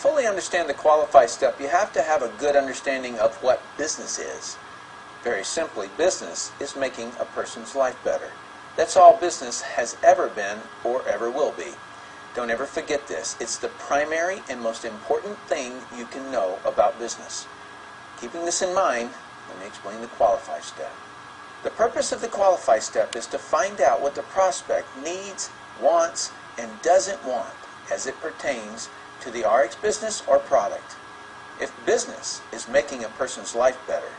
fully understand the qualify step, you have to have a good understanding of what business is. Very simply, business is making a person's life better. That's all business has ever been or ever will be. Don't ever forget this. It's the primary and most important thing you can know about business. Keeping this in mind, let me explain the qualify step. The purpose of the qualify step is to find out what the prospect needs, wants, and doesn't want as it pertains to the RX business or product. If business is making a person's life better,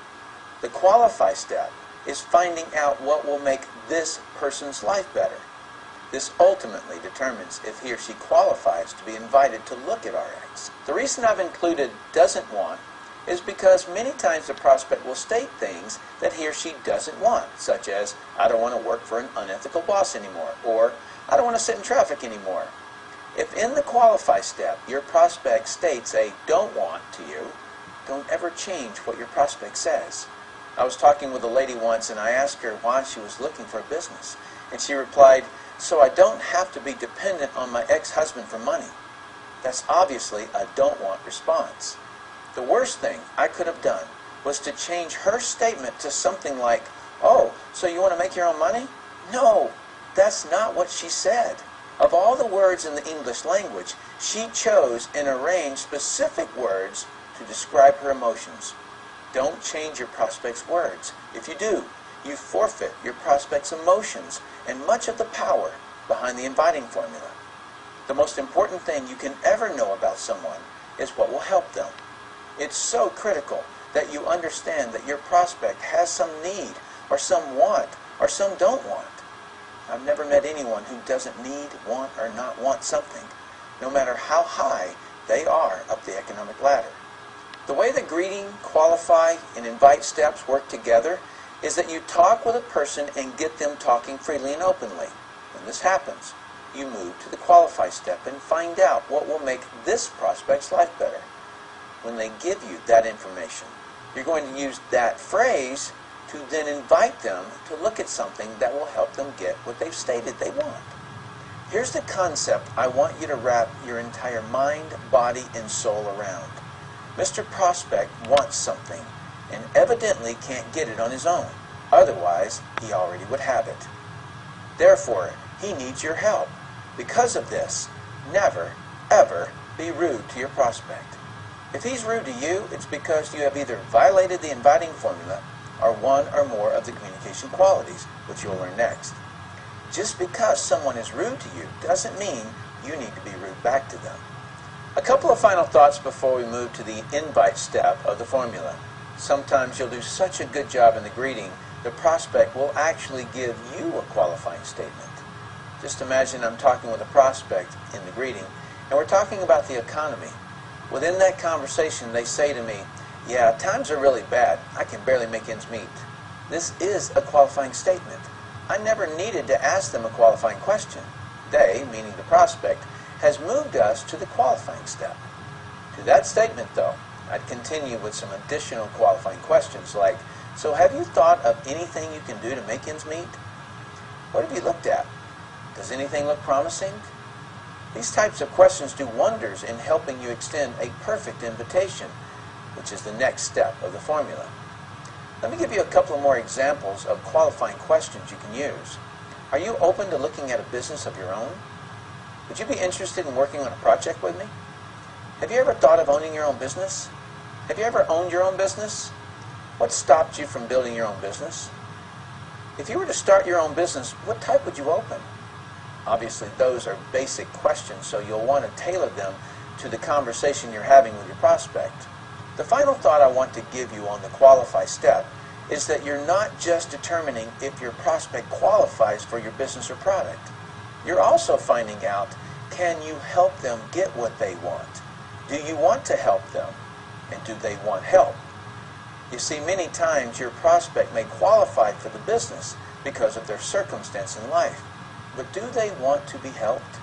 the qualify step is finding out what will make this person's life better. This ultimately determines if he or she qualifies to be invited to look at RX. The reason I've included doesn't want is because many times the prospect will state things that he or she doesn't want, such as, I don't want to work for an unethical boss anymore, or I don't want to sit in traffic anymore. If in the qualify step your prospect states a don't want to you, don't ever change what your prospect says. I was talking with a lady once and I asked her why she was looking for a business, and she replied, so I don't have to be dependent on my ex-husband for money. That's obviously a don't want response. The worst thing I could have done was to change her statement to something like, oh, so you want to make your own money? No, that's not what she said. Of all the words in the English language, she chose and arranged specific words to describe her emotions. Don't change your prospect's words. If you do, you forfeit your prospect's emotions and much of the power behind the inviting formula. The most important thing you can ever know about someone is what will help them. It's so critical that you understand that your prospect has some need, or some want, or some don't want. I've never met anyone who doesn't need, want, or not want something, no matter how high they are up the economic ladder. The way the greeting, qualify, and invite steps work together is that you talk with a person and get them talking freely and openly. When this happens, you move to the qualify step and find out what will make this prospect's life better. When they give you that information, you're going to use that phrase to then invite them to look at something that will help them get what they've stated they want. Here's the concept I want you to wrap your entire mind, body, and soul around. Mr. Prospect wants something and evidently can't get it on his own. Otherwise, he already would have it. Therefore, he needs your help. Because of this, never, ever be rude to your prospect. If he's rude to you, it's because you have either violated the inviting formula or one or more of the communication qualities, which you'll learn next. Just because someone is rude to you doesn't mean you need to be rude back to them. A couple of final thoughts before we move to the invite step of the formula. Sometimes you'll do such a good job in the greeting, the prospect will actually give you a qualifying statement. Just imagine I'm talking with a prospect in the greeting, and we're talking about the economy. Within that conversation, they say to me, yeah, times are really bad. I can barely make ends meet. This is a qualifying statement. I never needed to ask them a qualifying question. They, meaning the prospect, has moved us to the qualifying step. To that statement, though, I'd continue with some additional qualifying questions like, so have you thought of anything you can do to make ends meet? What have you looked at? Does anything look promising? These types of questions do wonders in helping you extend a perfect invitation, which is the next step of the formula. Let me give you a couple of more examples of qualifying questions you can use. Are you open to looking at a business of your own? Would you be interested in working on a project with me? Have you ever thought of owning your own business? Have you ever owned your own business? What stopped you from building your own business? If you were to start your own business, what type would you open? Obviously, those are basic questions, so you'll want to tailor them to the conversation you're having with your prospect. The final thought I want to give you on the qualify step is that you're not just determining if your prospect qualifies for your business or product. You're also finding out, can you help them get what they want? Do you want to help them? And do they want help? You see, many times your prospect may qualify for the business because of their circumstance in life. But do they want to be helped?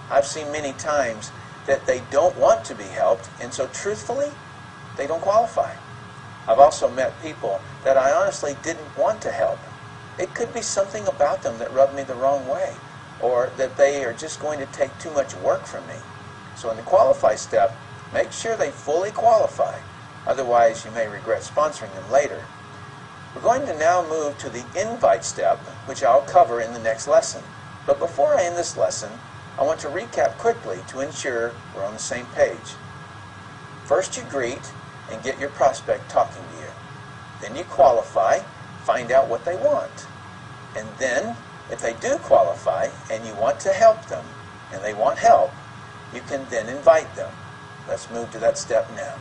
I've seen many times that they don't want to be helped, and so truthfully, they don't qualify. I've also met people that I honestly didn't want to help. It could be something about them that rubbed me the wrong way, or that they are just going to take too much work from me. So in the qualify step, Make sure they fully qualify. Otherwise, you may regret sponsoring them later. We're going to now move to the invite step, which I'll cover in the next lesson. But before I end this lesson, I want to recap quickly to ensure we're on the same page. First, you greet and get your prospect talking to you. Then you qualify, find out what they want. And then, if they do qualify and you want to help them, and they want help, you can then invite them. Let's move to that step now.